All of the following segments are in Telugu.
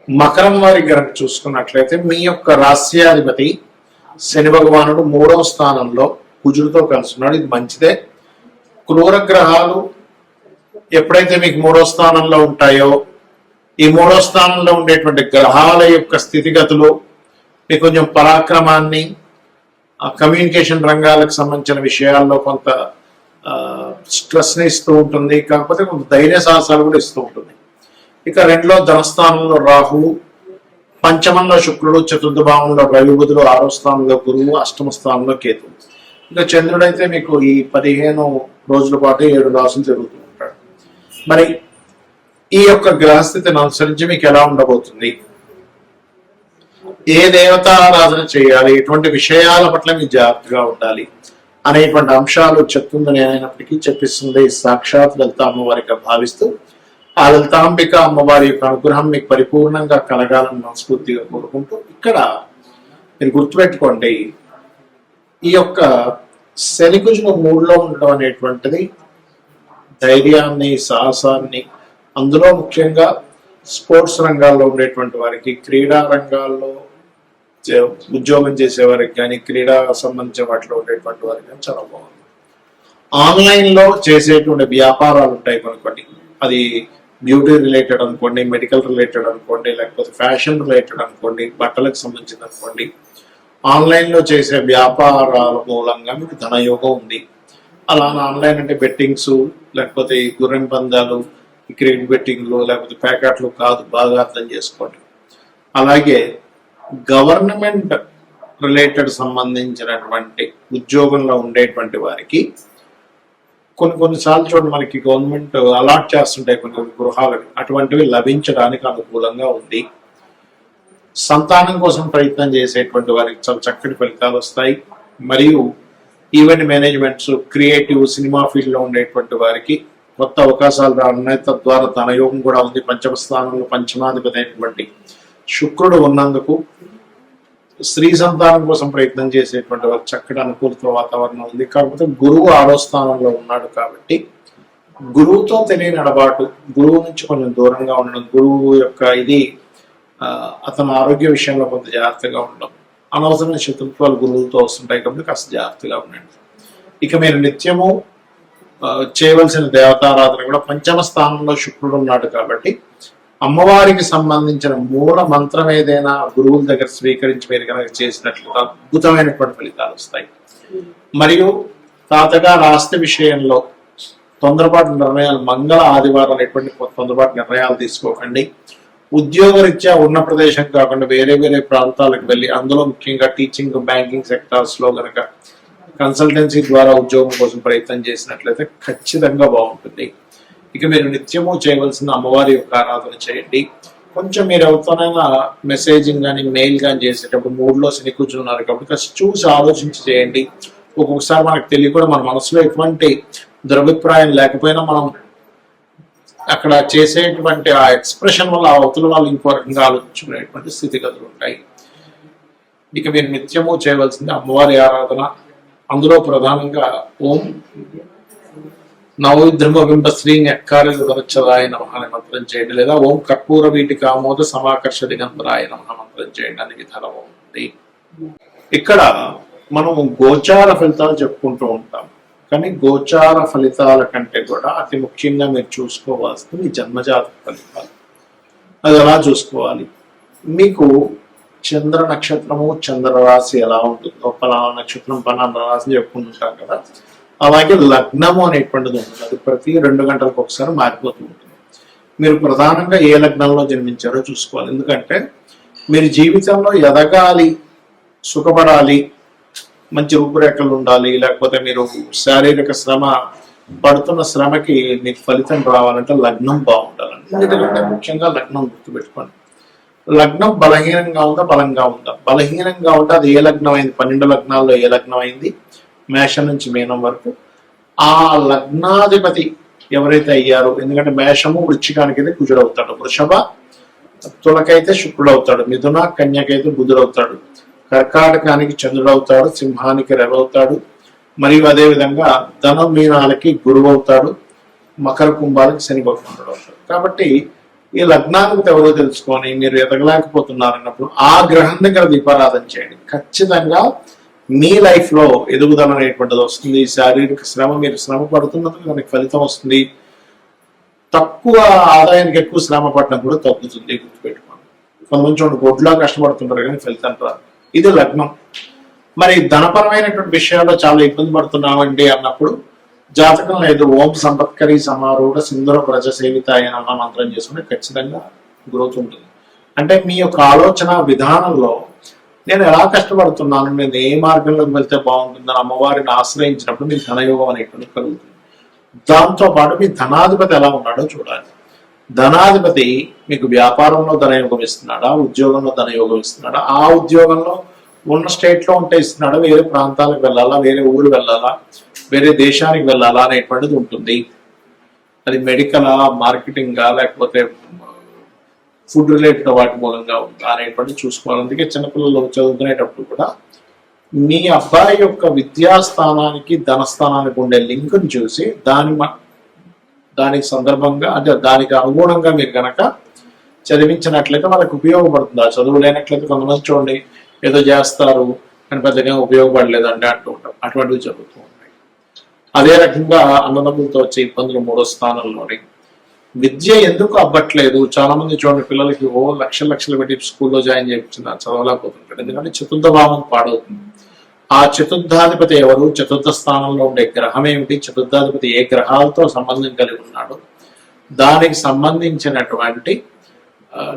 మకరం వారి గనక చూసుకున్నట్లయితే మీ యొక్క రాస్యాధిపతి శని భగవానుడు 3వ స్థానంలో కుజుడితో కలుస్తున్నాడు. ఇది మంచిదే. క్రూర గ్రహాలు ఎప్పుడైతే మీకు 3వ స్థానంలో ఉంటాయో, ఈ 3వ స్థానంలో ఉండేటువంటి గ్రహాల యొక్క స్థితిగతులు మీకు కొంచెం పరాక్రమాన్ని, కమ్యూనికేషన్ రంగాలకు సంబంధించిన విషయాల్లో కొంత స్ట్రెస్ని ఇస్తూ ఉంటుంది. కాకపోతే కొంత ధైర్య సాహసాలు కూడా ఇస్తూ ఉంటుంది. ఇక 2లో ధనస్థానంలో రాహువు, పంచమంలో శుక్రుడు, చతుర్థ భావంలో రవి బుధుడు, 6వ స్థానంలో గురువు, అష్టమ స్థానంలో కేతు. ఇక చంద్రుడైతే మీకు ఈ 15 రోజుల పాటు 7 రాసులు జరుగుతూ ఉంటాడు. మరి ఈ యొక్క గ్రహస్థితిని అనుసరించి మీకు ఎలా ఉండబోతుంది, ఏ దేవతారాధన చేయాలి, ఎటువంటి విషయాల పట్ల మీకు జాగ్రత్తగా ఉండాలి అనేటువంటి అంశాలు చెప్తుందని అయినప్పటికీ చెప్పిస్తుంది సాక్షాత్ లలిత అమ్మవారిగా భావిస్తూ, ఆ లలితాంబిక అమ్మవారి యొక్క అనుగ్రహం మీకు పరిపూర్ణంగా కలగాలని మనస్ఫూర్తిగా కోరుకుంటూ, ఇక్కడ మీరు గుర్తుపెట్టుకోండి, ఈ యొక్క శని కుజులు 3లో ఉండడం అనేటువంటిది ధైర్యాన్ని, సాహసాన్ని, అందులో ముఖ్యంగా స్పోర్ట్స్ రంగాల్లో ఉండేటువంటి వారికి, క్రీడా రంగాల్లో ఉద్యోగం చేసేవారికి కానీ, క్రీడా సంబంధించిన వాటిలో ఉండేటువంటి వారికి కానీ చాలా బాగుంది. ఆన్లైన్లో చేసేటువంటి వ్యాపారాలు ఉంటాయి కొన్ని, అది బ్యూటీ రిలేటెడ్ అనుకోండి, మెడికల్ రిలేటెడ్ అనుకోండి, లేకపోతే ఫ్యాషన్ రిలేటెడ్ అనుకోండి, బట్టలకు సంబంధించింది అనుకోండి, ఆన్లైన్లో చేసే వ్యాపారాల మూలంగా మీకు ధనయోగం ఉంది. అలా ఆన్లైన్ అంటే బెట్టింగ్స్, లేకపోతే ఈ గుర్రెం పందాలు, ఈ క్రికెట్ బెట్టింగ్లు, లేకపోతే ప్యాకెట్లు కాదు, బాగా అర్థం చేసుకోండి. అలాగే గవర్నమెంట్ రిలేటెడ్ సంబంధించినటువంటి ఉద్యోగంలో ఉండేటువంటి వారికి కొన్నిసార్లు చూడండి, మనకి గవర్నమెంట్ అలాట్ చేస్తుంటాయి కొన్ని గృహాలకు, అటువంటివి లభించడానికి అనుకూలంగా ఉంది. సంతానం కోసం ప్రయత్నం చేసేటువంటి వారికి చాలా చక్కటి ఫలితాలు వస్తాయి. మరియు ఈవెంట్ మేనేజ్మెంట్స్, క్రియేటివ్, సినిమా ఫీల్డ్లో ఉండేటువంటి వారికి కొత్త అవకాశాలు రానున్నాయి. తద్వారా ధనయోగం కూడా ఉంది. పంచమ స్థానంలో పంచమాధిపతి అయినటువంటి శుక్రుడు ఉన్నందుకు స్త్రీ సంతానం కోసం ప్రయత్నం చేసేటువంటి వారికి చక్కటి అనుకూలత వాతావరణం ఉంది. కాకపోతే గురువు 6వ స్థానంలో ఉన్నాడు కాబట్టి గురువుతో తెలియని అడబాటు, గురువు నుంచి కొంచెం దూరంగా ఉండడం, గురువు యొక్క ఇది అతని ఆరోగ్య విషయంలో కొంత జాగ్రత్తగా ఉండడం, అనవసరమైన శత్రుత్వాలు గురువుతో వస్తుంటాయి కాబట్టి కాస్త జాగ్రత్తగా ఉండండి. ఇక మీరు నిత్యము చేయవలసిన దేవతారాధన కూడా పంచమ స్థానంలో శుక్రుడు ఉన్నాడు కాబట్టి అమ్మవారికి సంబంధించిన మూల మంత్రం ఏదైనా గురువుల దగ్గర స్వీకరించి మీరు కనుక చేసినట్లుగా అద్భుతమైనటువంటి ఫలితాలు వస్తాయి. మరియు తాతగారు ఆస్తి విషయంలో తొందరపాటు నిర్ణయాలు, మంగళ ఆదివారం అనేటువంటి తొందరపాటు నిర్ణయాలు తీసుకోకండి. ఉద్యోగరీత్యా ఉన్న ప్రదేశం కాకుండా వేరే ప్రాంతాలకు వెళ్ళి, అందులో ముఖ్యంగా టీచింగ్, బ్యాంకింగ్ సెక్టార్స్ లో కనుక కన్సల్టెన్సీ ద్వారా ఉద్యోగం కోసం ప్రయత్నం చేసినట్లయితే ఖచ్చితంగా బాగుంటుంది. ఇక మీరు నిత్యము చేయవలసిన అమ్మవారి యొక్క ఆరాధన చేయండి. కొంచెం మీరు ఎవరితోనైనా మెసేజింగ్ కానీ మెయిల్ కానీ చేసేటప్పుడు 3లో శని కూర్చున్నారు కాబట్టి చూసి ఆలోచించి చేయండి. ఒక్కొక్కసారి మనకు తెలియకుండా మన మనసులో ఎటువంటి దురభిప్రాయం లేకపోయినా మనం అక్కడ చేసేటువంటి ఆ ఎక్స్ప్రెషన్ వల్ల ఆ అవతల వాళ్ళు ఇంకో రకంగా ఆలోచించుకునేటువంటి స్థితిగతులు ఉంటాయి. ఇక మీరు నిత్యము చేయవలసింది అమ్మవారి ఆరాధన. అందులో ప్రధానంగా ఓం నవోద్రమబింబ శ్రీ న్యక్కారచదాయ నమః అనే మంత్రం చేయండి, లేదా ఓం కర్పూర వీటికి ఆమోద సమాకర్ష దిగంబరాయ నమః మంత్రం చేయండి అని విధానం ఉంది. ఇక్కడ మనం గోచార ఫలితాలు చెప్పుకుంటూ ఉంటాం, కానీ గోచార ఫలితాల కంటే కూడా అతి ముఖ్యంగా మీరు చూసుకోవాల్సింది మీ జన్మజాతక ఫలితాలు. అది ఎలా చూసుకోవాలి, మీకు చంద్ర నక్షత్రము, చంద్రరాశి ఎలా ఉంటుందో, పలానా నక్షత్రం పలానా రాశి చెప్పుకుంటుంటాం కదా, అలాగే లగ్నము అనేటువంటిది ఉంటుంది. అది ప్రతి 2 గంటలకు ఒకసారి మారిపోతూ ఉంటుంది. మీరు ప్రధానంగా ఏ లగ్నంలో జన్మించారో చూసుకోవాలి. ఎందుకంటే మీరు జీవితంలో ఎదగాలి, సుఖపడాలి, మంచి రూపురేఖలు ఉండాలి, లేకపోతే మీరు శారీరక శ్రమ పడుతున్న శ్రమకి మీకు ఫలితం రావాలంటే లగ్నం బాగుండాలండి. ఎందుకంటే ముఖ్యంగా లగ్నం గుర్తుపెట్టుకోండి. లగ్నం బలహీనంగా ఉందా, బలంగా ఉందా? బలహీనంగా ఉంటే అది ఏ లగ్నం అయింది, 12 లగ్నాల్లో ఏ లగ్నం అయింది, మేషం నుంచి మీనం వరకు ఆ లగ్నాధిపతి ఎవరైతే అయ్యారో, ఎందుకంటే మేషము వృశ్చికానికి అయితే కుజుడు అవుతాడు, వృషభ తులకైతే శుక్రుడు అవుతాడు, మిథున కన్యకైతే బుధుడు అవుతాడు, కర్కాటకానికి చంద్రుడు అవుతాడు, సింహానికి రవి అవుతాడు, మరియు అదేవిధంగా ధనం మీనాలకి గురువు అవుతాడు, మకర కుంభాలకి శని భగవానుడు అవుతాడు. కాబట్టి ఈ లగ్నాధిపతి ఎవరో తెలుసుకొని మీరు ఎదగలేకపోతున్నారు అన్నప్పుడు ఆ గ్రహం దగ్గర దీపారాధన చేయండి. ఖచ్చితంగా మీ లైఫ్ లో ఎదుగుదల అనేటువంటిది వస్తుంది. శారీరక శ్రమ, మీరు శ్రమ పడుతున్నందుకు దానికి ఫలితం వస్తుంది. తక్కువ ఆదాయానికి ఎక్కువ శ్రమ పడడం కూడా తగ్గుతుంది, గుర్తుపెట్టుకోండి. కొంతమంది చూడండి గొడ్లా కష్టపడుతుంటారు కానీ ఫలితం రాదు. ఇది లగ్నం. మరి ధనపరమైనటువంటి విషయాల్లో చాలా ఇబ్బంది పడుతున్నామండి అన్నప్పుడు జాతకం లేదు, ఓం సంపత్కరి సమారూఢ సింధుర ప్రజ సేవితాయ నమ మంత్రం చేసుకుంటే ఖచ్చితంగా గ్రోత్ ఉంటుంది. అంటే మీ యొక్క ఆలోచన విధానంలో నేను ఎలా కష్టపడుతున్నాను, నేను ఏ మార్గంలోకి వెళ్తే బాగుంటుందని అమ్మవారిని ఆశ్రయించినప్పుడు మీకు ధనయోగం అనేటువంటి కలుగుతుంది. దాంతో పాటు మీ ధనాధిపతి ఎలా ఉన్నాడో చూడాలి. ధనాధిపతి మీకు వ్యాపారంలో ధనయోగం ఇస్తున్నాడా, ఉద్యోగంలో ధనయోగం ఇస్తున్నాడా, ఆ ఉద్యోగంలో ఉన్న స్టేట్ లో ఉంటే ఇస్తున్నాడా, వేరే ప్రాంతాలకు వెళ్ళాలా, వేరే ఊరు వెళ్ళాలా, వేరే దేశానికి వెళ్ళాలా అనేటువంటిది ఉంటుంది. అది మెడికలా, మార్కెటింగా, లేకపోతే ఫుడ్ రిలేటెడ్ వాటి మూలంగా ఉందా అనేటువంటి చూసుకోవాలి. అందుకే చిన్నపిల్లలు చదువుకునేటప్పుడు కూడా మీ అబ్బాయి యొక్క విద్యాస్థానానికి ధనస్థానానికి ఉండే లింక్ని చూసి దానికి సందర్భంగా అంటే దానికి అనుగుణంగా మీరు కనుక చదివించినట్లయితే వాళ్ళకి ఉపయోగపడుతుంది. ఆ చదువు లేనట్లయితే కొంతమంది చూడండి ఏదో చేస్తారు అని పెద్దగా ఉపయోగపడలేదు అంటే అంటూ ఉంటాం. అటువంటివి జరుగుతూ ఉంటాయి. అదే రకంగా అన్నదమ్ములతో వచ్చే ఇబ్బందులు 3వ స్థానంలోని విద్య ఎందుకు అవ్వట్లేదు. చాలా మంది చూడండి పిల్లలకి లక్షలు పెట్టి స్కూల్లో జాయిన్ చేయించున్నారు, చదవలేకపోతుంటారు. ఎందుకంటే చతుర్థ భావం పాడవుతుంది. ఆ చతుర్థాధిపతి ఎవరు, చతుర్థ స్థానంలో ఉండే గ్రహం ఏమిటి, చతుర్థాధిపతి ఏ గ్రహాలతో సంబంధం కలిగి ఉన్నాడు, దానికి సంబంధించినటువంటి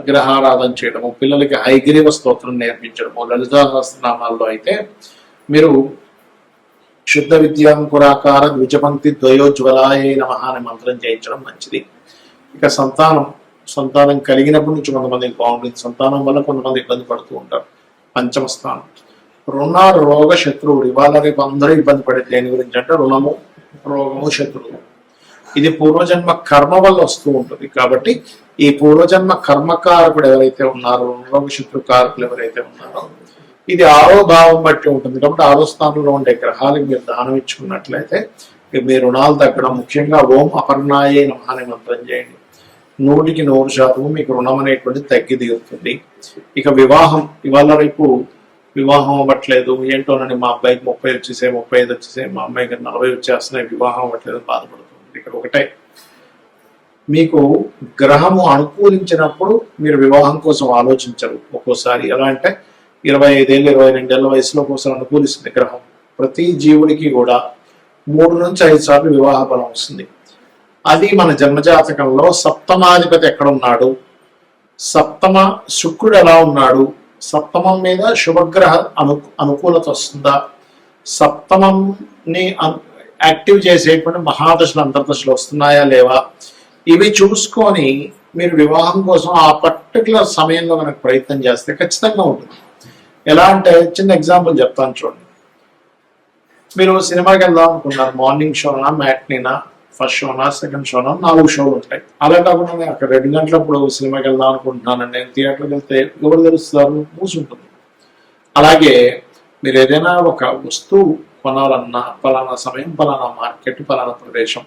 గ్రహారాధన చేయడము, పిల్లలకి హైగ్రీవ స్తోత్రం నేర్పించడము. లలితా సహస్రనామాల్లో అయితే మీరు శుద్ధ విద్యాంకురాకార ద్విజపంక్తి ద్వయోజ్వలాయ నమః అనే మంత్రం చేయించడం మంచిది. ఇక సంతానం కలిగినప్పటి నుంచి కొంతమందికి బాగుంటుంది. సంతానం వల్ల కొంతమంది ఇబ్బంది పడుతూ ఉంటారు. పంచమ స్థానం రుణ రోగ శత్రువులు. ఇవాళ రేపు అందరూ ఇబ్బంది పడేది దేని గురించి అంటే రుణము, రోగము, శత్రువులు. ఇది పూర్వజన్మ కర్మ వల్ల వస్తూ ఉంటుంది. కాబట్టి ఈ పూర్వజన్మ కర్మకారకుడు ఎవరైతే ఉన్నారో, రోగ శత్రు కారకులు ఎవరైతే ఉన్నారో, ఇది 6వ భావం బట్టి ఉంటుంది. కాబట్టి 6వ స్థానంలో ఉండే గ్రహాలకు మీరు దానం ఇచ్చుకున్నట్లయితే మీ రుణాలు తగ్గడం. ముఖ్యంగా ఓం అపర్ణాయే నమః అనే మంత్రం చేయండి. 100% మీకు రుణం అనేటువంటి తగ్గి దిగుతుంది. ఇక వివాహం, ఇవాళ రేపు వివాహం అవ్వట్లేదు ఏంటోనని, మా అబ్బాయికి 30 వచ్చేసాయి, 35 వచ్చేసాయి, మా అమ్మాయికి 40 వచ్చేస్తున్నాయి, వివాహం అవ్వట్లేదు బాధపడుతుంది. ఇక్కడ ఒకటే, మీకు గ్రహము అనుకూలించినప్పుడు మీరు వివాహం కోసం ఆలోచించరు. ఒక్కోసారి ఎలా అంటే 25 ఏళ్ళు 22 ఏళ్ళ వయసులో కోసం అనుకూలిస్తుంది గ్రహం. ప్రతి జీవుడికి కూడా 3 నుంచి 5 సార్లు వివాహ బలం వస్తుంది. అది మన జన్మజాతకంలో సప్తమాధిపతి ఎక్కడ ఉన్నాడు, సప్తమ శుక్రుడు ఎలా ఉన్నాడు, సప్తమం మీద శుభగ్రహ అనుకూలత వస్తుందా, సప్తమంని యాక్టివ్ చేసేటువంటి మహాదశలు అంతర్దశలు వస్తున్నాయా లేవా, ఇవి చూసుకొని మీరు వివాహం కోసం ఆ పర్టికులర్ సమయంలో మనకు ప్రయత్నం చేస్తే ఖచ్చితంగా ఉంటుంది. ఎలా అంటే చిన్న ఎగ్జాంపుల్ చెప్తాను చూడండి. మీరు సినిమాకి వెళ్దాం అనుకున్నారు, మార్నింగ్ షోనా, మ్యాట్నీనా, ఫస్ట్ షోనా, సెకండ్ షోనా, 4 షోలు ఉంటాయి. అలా కాకుండా నేను అక్కడ 2 గంటలప్పుడు సినిమాకి వెళ్దాం అనుకుంటున్నాను, నేను థియేటర్కి వెళ్తే ఎవరు తెలుస్తారు, మూసుంటుంది. అలాగే మీరు ఏదైనా ఒక వస్తువు కొనాలన్నా పలానా సమయం, పలానా మార్కెట్, పలానా ప్రదేశం.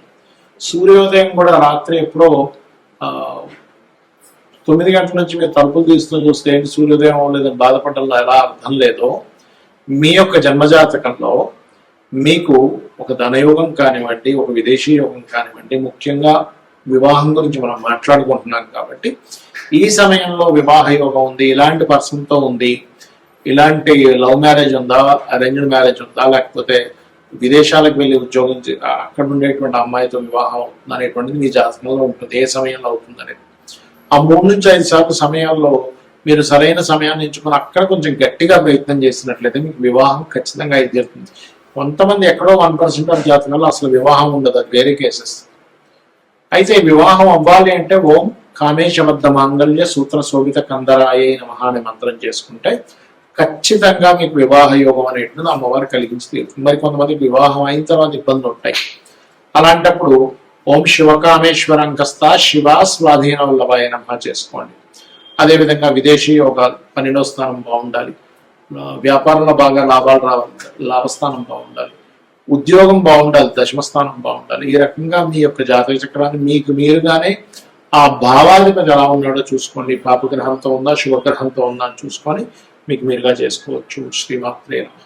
సూర్యోదయం కూడా రాత్రి ఎప్పుడో 9 గంటల నుంచి మీరు తలుపులు తీస్తూ చూస్తే ఏంటి సూర్యోదయం అవ్వలేదని బాధపడడంలో ఎలా అర్థం లేదో, మీ యొక్క జన్మజాతకంలో మీకు ఒక ధనయోగం కానివ్వండి, ఒక విదేశీ యోగం కానివ్వండి, ముఖ్యంగా వివాహం గురించి మనం మాట్లాడుకుంటున్నాం కాబట్టి ఈ సమయంలో వివాహ యోగం ఉంది, ఇలాంటి పర్సన్తో ఉంది, ఇలాంటి లవ్ మ్యారేజ్ ఉందా, అరేంజ్డ్ మ్యారేజ్ ఉందా, లేకపోతే విదేశాలకు వెళ్ళి ఉద్యోగం అక్కడ ఉండేటువంటి అమ్మాయితో వివాహం అవుతుంది అనేటువంటిది మీ జాతకంలో ఉంటుంది. ఏ సమయంలో అవుతుంది అనేది ఆ 3 నుంచి 5 సార్లు సమయాల్లో మీరు సరైన సమయాన్ని ఎంచుకొని అక్కడ కొంచెం గట్టిగా ప్రయత్నం చేసినట్లయితే మీకు వివాహం ఖచ్చితంగా ఇది జరుగుతుంది. కొంతమంది ఎక్కడో 1% ఆఫ్ జాతకంలో అసలు వివాహం ఉండదు, అది వేరే కేసెస్. అయితే వివాహం అవ్వాలి అంటే ఓం కామేశబద్ధ మాంగళ్య సూత్ర శోభిత కందరాయ నమః అనే మంత్రం చేసుకుంటే ఖచ్చితంగా మీకు వివాహ యోగం అనేటువంటిది అమ్మవారు కలిగించి తీరుతుంది. మరి కొంతమంది వివాహం అయిన తర్వాత ఇబ్బందులు ఉంటాయి. అలాంటప్పుడు ఓం శివకామేశ్వరంకస్త శివ స్వాధీన వల్లభాయ నమః చేసుకోండి. అదేవిధంగా విదేశీ యోగాలు, 12వ స్థానం బాగుండాలి, వ్యాపారంలో బాగా లాభాలు రావాలి, లాభస్థానం బాగుండాలి, ఉద్యోగం బాగుండాలి, 10వ స్థానం బాగుండాలి. ఈ రకంగా మీ యొక్క జాతక చక్రాన్ని మీకు మీరుగానే ఆ భావాధిపతి ఎలా ఉన్నాడో చూసుకోండి. పాపగ్రహంతో ఉందా, శుభగ్రహంతో ఉందా అని చూసుకొని మీకు మీరుగా చేసుకోవచ్చు. శ్రీమాత్రే నమః.